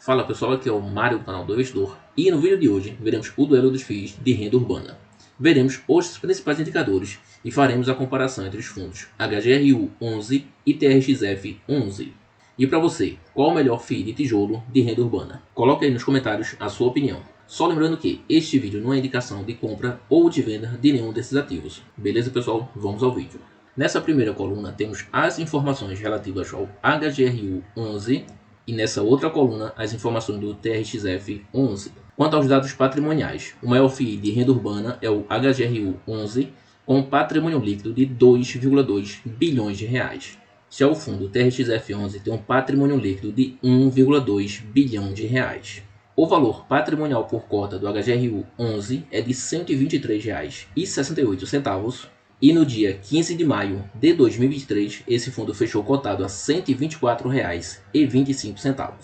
Fala pessoal, aqui é o Mário do canal do Investidor e no vídeo de hoje veremos o duelo dos FIIs de renda urbana. Veremos os principais indicadores e faremos a comparação entre os fundos HGRU 11 e TRXF 11. E para você, qual o melhor FII de tijolo de renda urbana? Coloque aí nos comentários a sua opinião. Só lembrando que este vídeo não é indicação de compra ou de venda de nenhum desses ativos. Beleza pessoal? Vamos ao vídeo. Nessa primeira coluna temos as informações relativas ao HGRU 11 e nessa outra coluna as informações do TRXF 11. Quanto aos dados patrimoniais, o maior FII de renda urbana é o HGRU 11 com um patrimônio líquido de 2,2 bilhões de reais. Já o fundo TRXF 11 tem um patrimônio líquido de 1,2 bilhão de reais. O valor patrimonial por cota do HGRU 11 é de R$ 123,68 e no dia 15 de maio de 2023 esse fundo fechou cotado a R$ 124,25.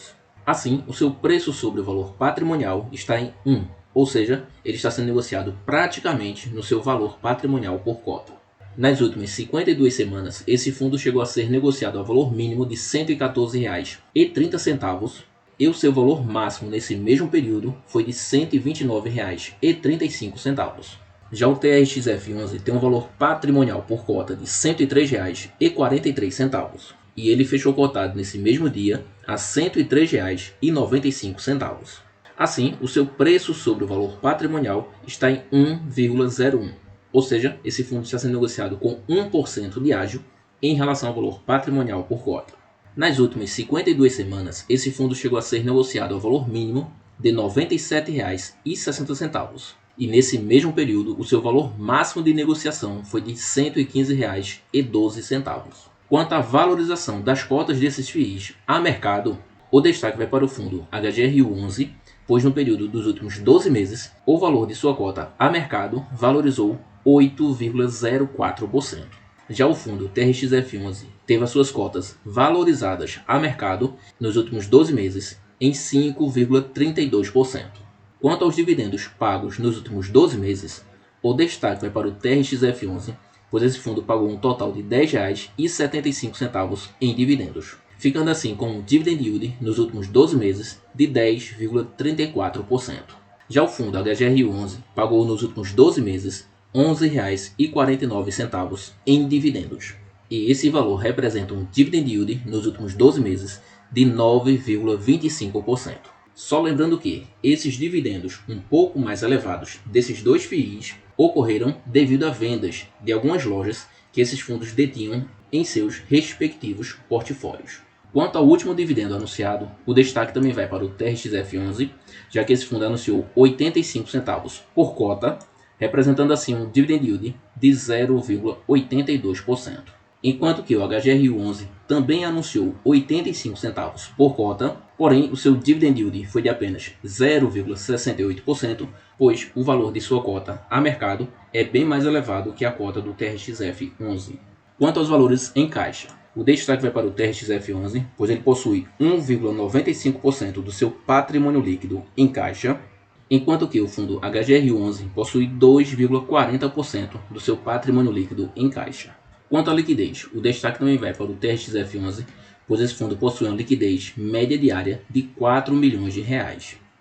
Assim, o seu preço sobre o valor patrimonial está em 1, ou seja, ele está sendo negociado praticamente no seu valor patrimonial por cota. Nas últimas 52 semanas, esse fundo chegou a ser negociado ao valor mínimo de R$ 114,30 e o seu valor máximo nesse mesmo período foi de R$ 129,35. Já o TRXF11 tem um valor patrimonial por cota de R$ 103,43 e ele fechou cotado nesse mesmo dia a R$ 103,95. Assim, o seu preço sobre o valor patrimonial está em 1,01, ou seja, esse fundo está sendo negociado com 1% de ágio em relação ao valor patrimonial por cota. Nas últimas 52 semanas, esse fundo chegou a ser negociado ao valor mínimo de R$ 97,60 e nesse mesmo período o seu valor máximo de negociação foi de R$ 115,12. Quanto à valorização das cotas desses FIIs a mercado, o destaque vai para o fundo HGRU 11, pois no período dos últimos 12 meses o valor de sua cota a mercado valorizou 8,04%. Já o fundo TRXF11 teve as suas cotas valorizadas a mercado nos últimos 12 meses em 5,32%. Quanto aos dividendos pagos nos últimos 12 meses, o destaque vai para o TRXF11, pois esse fundo pagou um total de R$ 10,75 em dividendos, ficando assim com um dividend yield nos últimos 12 meses de 10,34%. Já o fundo HGRU11 pagou nos últimos 12 meses R$ 11,49 em dividendos, e esse valor representa um dividend yield nos últimos 12 meses de 9,25%. Só lembrando que esses dividendos um pouco mais elevados desses dois FIIs ocorreram devido a vendas de algumas lojas que esses fundos detinham em seus respectivos portfólios. Quanto ao último dividendo anunciado, o destaque também vai para o TRXF11, já que esse fundo anunciou 85 centavos por cota, representando assim um dividend yield de 0,82%. Enquanto que o HGRU11 também anunciou 85 centavos por cota, porém o seu dividend yield foi de apenas 0,68%, pois o valor de sua cota a mercado é bem mais elevado que a cota do TRXF11. Quanto aos valores em caixa, o destaque vai para o TRXF11, pois ele possui 1,95% do seu patrimônio líquido em caixa, enquanto que o fundo HGRU11 possui 2,40% do seu patrimônio líquido em caixa. Quanto à liquidez, o destaque também vai para o TRXF11, pois esse fundo possui uma liquidez média diária de R$ 4 milhões.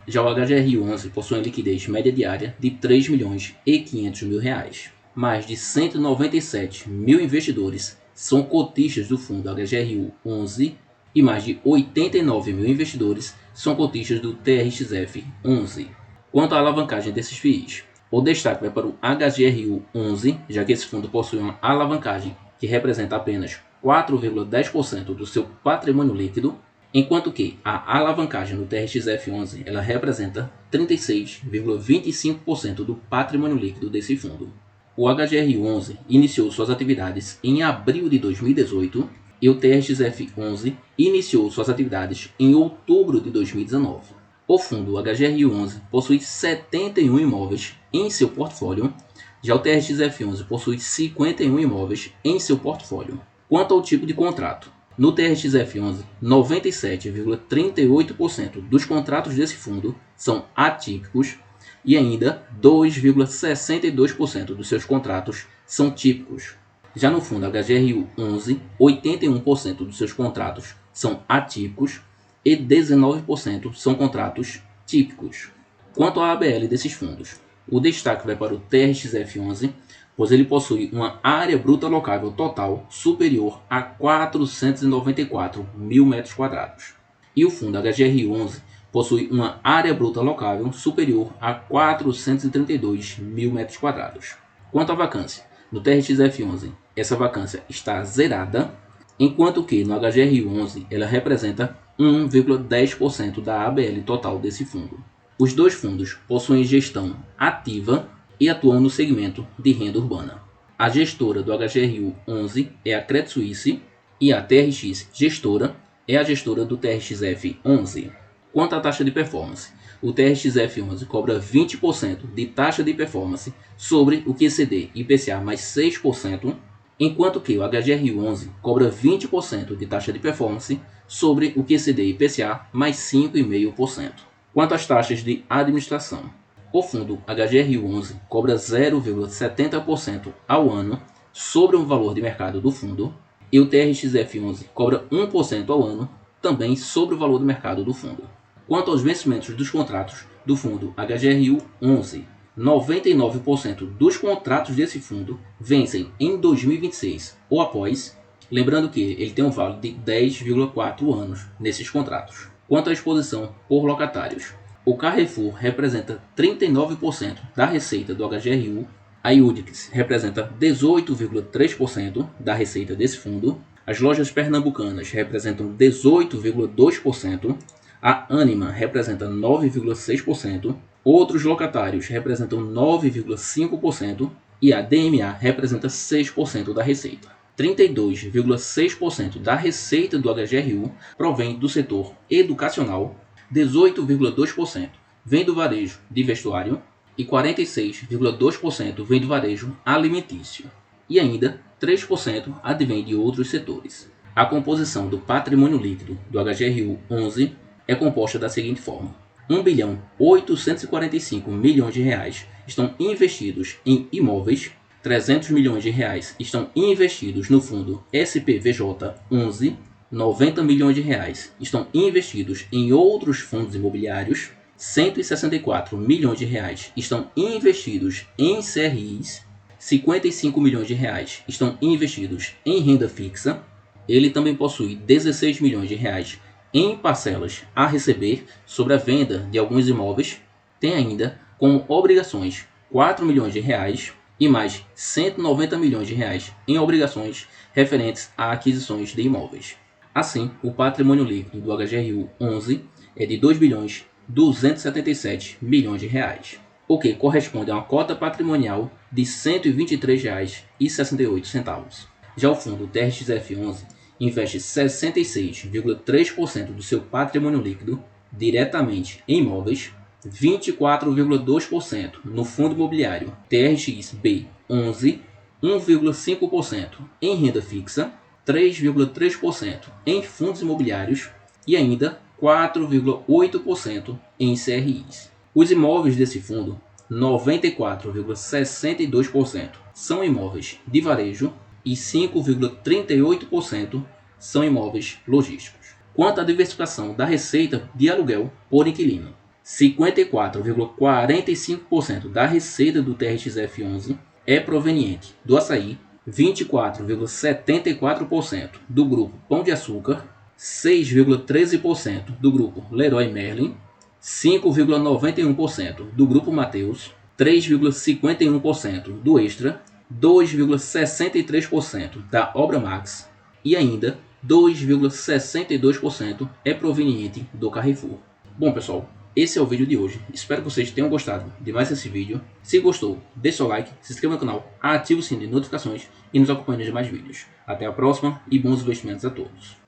Já o HGRU11 possui uma liquidez média diária de R$ 3.500.000. Mais de 197 mil investidores são cotistas do fundo HGRU11 e mais de 89 mil investidores são cotistas do TRXF11. Quanto à alavancagem desses FIIs, o destaque vai para o HGRU 11, já que esse fundo possui uma alavancagem que representa apenas 4,10% do seu patrimônio líquido, enquanto que a alavancagem do TRXF11 ela representa 36,25% do patrimônio líquido desse fundo. O HGRU 11 iniciou suas atividades em abril de 2018 e o TRXF11 iniciou suas atividades em outubro de 2019. O fundo HGRU 11 possui 71 imóveis em seu portfólio, já o TRXF11 possui 51 imóveis em seu portfólio. Quanto ao tipo de contrato, no TRXF11, 97,38% dos contratos desse fundo são atípicos e ainda 2,62% dos seus contratos são típicos. Já no fundo HGRU 11, 81% dos seus contratos são atípicos e 19% são contratos típicos. Quanto à ABL desses fundos, o destaque vai para o TRXF11, pois ele possui uma área bruta locável total superior a 494 mil metros quadrados. E o fundo HGR11 possui uma área bruta locável superior a 432 mil metros quadrados. Quanto à vacância, no TRXF11, essa vacância está zerada, enquanto que no HGR11 ela representa 1,10% da ABL total desse fundo. Os dois fundos possuem gestão ativa e atuam no segmento de renda urbana. A gestora do HGRU11 é a Credit Suisse e a TRX Gestora é a gestora do TRXF11. Quanto à taxa de performance, o TRXF11 cobra 20% de taxa de performance sobre o QCD IPCA mais 6%, enquanto que o HGR11 cobra 20% de taxa de performance sobre o QCD IPCA mais 5,5%. Quanto às taxas de administração, o fundo HGR11 cobra 0,70% ao ano sobre o valor de mercado do fundo e o TRXF11 cobra 1% ao ano também sobre o valor de mercado do fundo. Quanto aos vencimentos dos contratos do fundo HGRU11, 99% dos contratos desse fundo vencem em 2026 ou após, lembrando que ele tem um vale de 10,4 anos nesses contratos. Quanto à exposição por locatários, o Carrefour representa 39% da receita do HGRU, a Udix representa 18,3% da receita desse fundo, as lojas pernambucanas representam 18,2%, a Anima representa 9,6%, outros locatários representam 9,5% e a DMA representa 6% da receita. 32,6% da receita do HGRU provém do setor educacional, 18,2% vem do varejo de vestuário e 46,2% vem do varejo alimentício. E ainda 3% advém de outros setores. A composição do patrimônio líquido do HGRU11 é composta da seguinte forma: 1.845 milhões de reais estão investidos em imóveis, 300 milhões de reais estão investidos no fundo SPVJ11, 90 milhões de reais estão investidos em outros fundos imobiliários, 164 milhões de reais estão investidos em CRIs, 55 milhões de reais estão investidos em renda fixa. Ele também possui 16 milhões de reais em parcelas a receber sobre a venda de alguns imóveis. Tem ainda como obrigações 4 milhões de reais e mais 190 milhões de reais em obrigações referentes a aquisições de imóveis. Assim, o patrimônio líquido do HGRU11 é de 2.277 milhões de reais, o que corresponde a uma cota patrimonial de R$ 123,68. Já o fundo TRXF11 investe 66,3% do seu patrimônio líquido diretamente em imóveis, 24,2% no fundo imobiliário TRXB11, 1,5% em renda fixa, 3,3% em fundos imobiliários e ainda 4,8% em CRIs. Os imóveis desse fundo, 94,62% são imóveis de varejo e 5,38% são imóveis logísticos. Quanto à diversificação da receita de aluguel por inquilino, 54,45% da receita do TRXF11 é proveniente do açaí, 24,74% do grupo Pão de Açúcar, 6,13% do grupo Leroy Merlin, 5,91% do grupo Mateus, 3,51% do Extra, 2,63% da Obra Max e ainda 2,62% é proveniente do Carrefour. Bom pessoal, esse é o vídeo de hoje. Espero que vocês tenham gostado de mais esse vídeo. Se gostou, deixe seu like, se inscreva no canal, ative o sininho de notificações e nos acompanhe nos demais vídeos. Até a próxima e bons investimentos a todos.